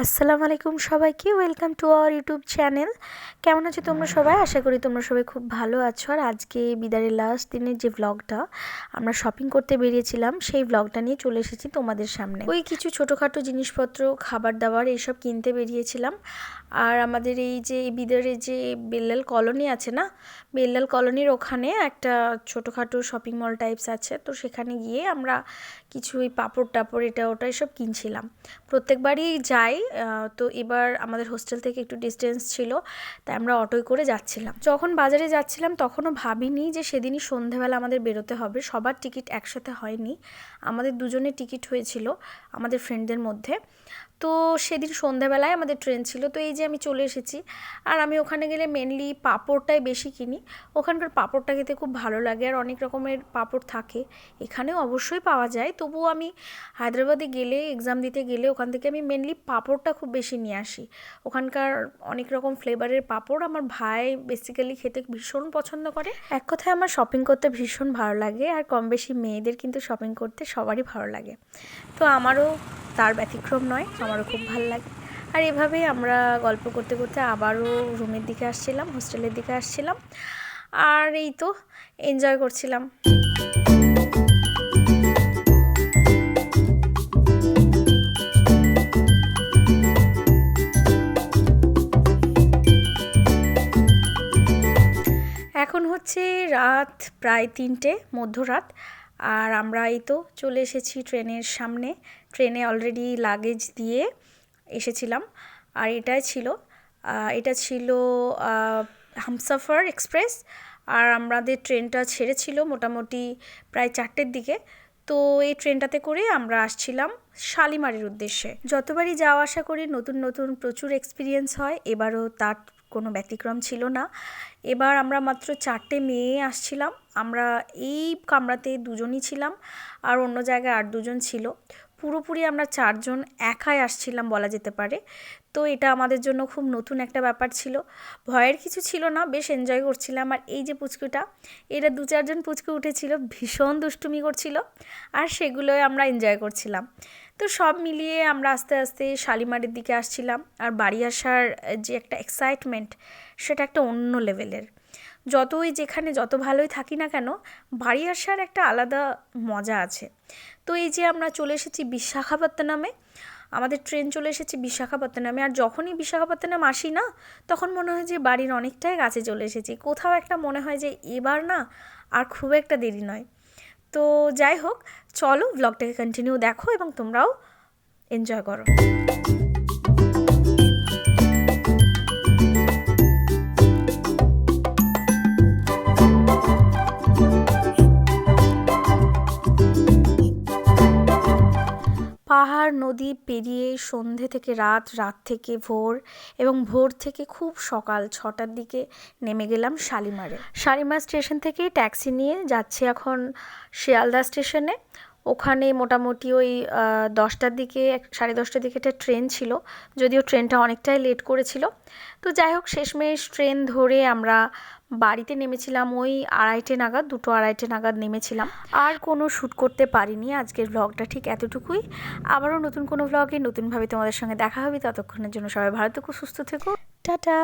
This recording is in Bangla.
আসসালামু আলাইকুম সবাইকে, welcome to our YouTube channel. কেমন আছো তোমরা সবাই? আশা করি তোমরা সবাই খুব ভালো আছো। আর আজকে বিদায়ের লাস্ট দিনের যে ব্লগটা আমরা শপিং করতে বেরিয়েছিলাম, সেই ব্লগটা নিয়ে চলে এসেছি তোমাদের সামনে। ওই কিছু ছোটোখাটো জিনিসপত্র, খাবার দাবার এইসব কিনতে বেরিয়েছিলাম। আর আমাদের এই যে বিদারের যে বেল্লাল কলোনি আছে না, বেল্লাল কলোনির ওখানে একটা ছোটোখাটো শপিং মল টাইপস আছে, তো সেখানে গিয়ে আমরা কিছু ওই পাঁপড় টাপড় এটা ওটা এসব কিনছিলাম। প্রত্যেকবারই যাই, তো এবার আমাদের হোস্টেল থেকে একটু ডিস্টেন্স ছিল, তাই আমরা অটোয় করে যাচ্ছিলাম। যখন বাজারে যাচ্ছিলাম তখনও ভাবিনি যে সেদিনই সন্ধেবেলা আমাদের বেরোতে হবে। সবার টিকিট একসাথে হয়নি, আমাদের দুজনের টিকিট হয়েছিল আমাদের ফ্রেন্ডদের মধ্যে। তো সেদিন সন্ধ্যাবেলায় আমাদের ট্রেন ছিল। তো এই যে আমি চলে এসেছি, আর আমি ওখানে গেলে মেনলি পাঁপড়টাই বেশি কিনি। ওখানকার পাঁপড়টা খেতে খুব ভালো লাগে, আর অনেক রকমের পাঁপড় থাকে, এখানেও অবশ্যই পাওয়া যায়। তবুও আমি হায়দ্রাবাদে গেলে, এক্সাম দিতে গেলে ওখান থেকে আমি মেনলি পাঁপড়টা খুব বেশি নিয়ে আসি। ওখানকার অনেক রকম ফ্লেভারের পাঁপড় আমার ভাই বেসিক্যালি খেতে ভীষণ পছন্দ করে। এক কথায় আমার শপিং করতে ভীষণ ভালো লাগে, আর কম বেশি মেয়েদের কিন্তু শপিং করতে সবারই ভালো লাগে। তো আমারও তার ব্যতিক্রম নয়, আমারও খুব ভালো লাগে। আর এভাবেই আমরা গল্প করতে করতে আবারও রুমের দিকে আসছিলাম, হোস্টেলের দিকে আসছিলাম, আর এই তো এনজয় করছিলাম। এখন হচ্ছে রাত প্রায় 3টে, মধ্যরাত। আর আমরা এই তো চলে এসেছি ট্রেনের সামনে। ট্রেনে অলরেডি লাগেজ দিয়ে এসেছিলাম। আর এটা ছিল হামসফর এক্সপ্রেস। আর আমাদের ট্রেনটা ছেড়েছিল মোটামুটি প্রায় 4টের দিকে। তো এই ট্রেনটাতে করে আমরা আসছিলাম শালিমারের উদ্দেশ্যে। যতবারই যাওয়া আসা করি নতুন নতুন প্রচুর এক্সপিরিয়েন্স হয়, এবারও তার কোনো ব্যতিক্রম ছিল না। এবার আমরা মাত্র 4টে মেয়ে আসছিলাম। আমরা এই কামরাতে দুজনই ছিলাম, আর অন্য জায়গায় আর দুজন ছিল। পুরোপুরি আমরা 4জন একাই আসছিলাম বলা যেতে পারে। তো এটা আমাদের জন্য খুব নতুন একটা ব্যাপার ছিল। ভয়ের কিছু ছিল না, বেশ এনজয় করছিলাম। আর এই যে পুচকুটা, এরা 2-4জন পুচকু উঠেছিল, ভীষণ দুষ্টুমি করছিল, আর সেগুলোই আমরা এনজয় করছিলাম। তো সব মিলিয়ে আমরা আস্তে আস্তে শালিমারের দিকে আসছিলাম। আর বাড়ি আসার যে একটা এক্সাইটমেন্ট, সেটা একটা অন্য লেভেলের। যতই যেখানে যত ভালোই থাকি না কেন, বাড়ি আসার একটা আলাদা মজা আছে। তো এই যে আমরা চলে এসেছি বিশাখাপত্তনমে, আমাদের ট্রেন চলে এসেছে বিশাখাপত্তনমে। আর যখনই বিশাখাপত্তনম আসি না, তখন মনে হয় যে বাড়ির অনেকটাই কাছে চলে এসেছি। কোথাও একটা মনে হয় যে এবার না আর খুব একটা দেরি নয়। তো যাই হোক, চলো ব্লগটাকে কন্টিনিউ দেখো এবং তোমরাও এনজয় করো। পাহাড় নদী পেরিয়ে সন্ধে থেকে রাত, রাত থেকে ভোর, এবং ভোর থেকে খুব সকাল 6টার দিকে নেমে গেলাম শালিমারে। শালিমার স্টেশন থেকে ট্যাক্সি নিয়ে যাচ্ছি এখন শিয়ালদা স্টেশনে। ওখানে মোটামুটি ওই 10টার দিকে, 10:30টার দিকে একটা ট্রেন ছিল, যদিও ট্রেনটা অনেকটাই লেট করেছিল। তো যাই হোক, শেষমেশ ট্রেন ধরে আমরা বাড়িতে নেমেছিলাম ওই 2:30 নাগাদ, 2-2:30 নাগাদ নেমেছিলাম। আর কোনো শ্যুট করতে পারিনি। আজকের ভ্লগটা ঠিক এতটুকুই। আবারও নতুন কোনো ভ্লগে নতুনভাবে তোমাদের সঙ্গে দেখা হবে। ততক্ষণের জন্য সবাই ভালো থেকো, সুস্থ থেকো, টাটা।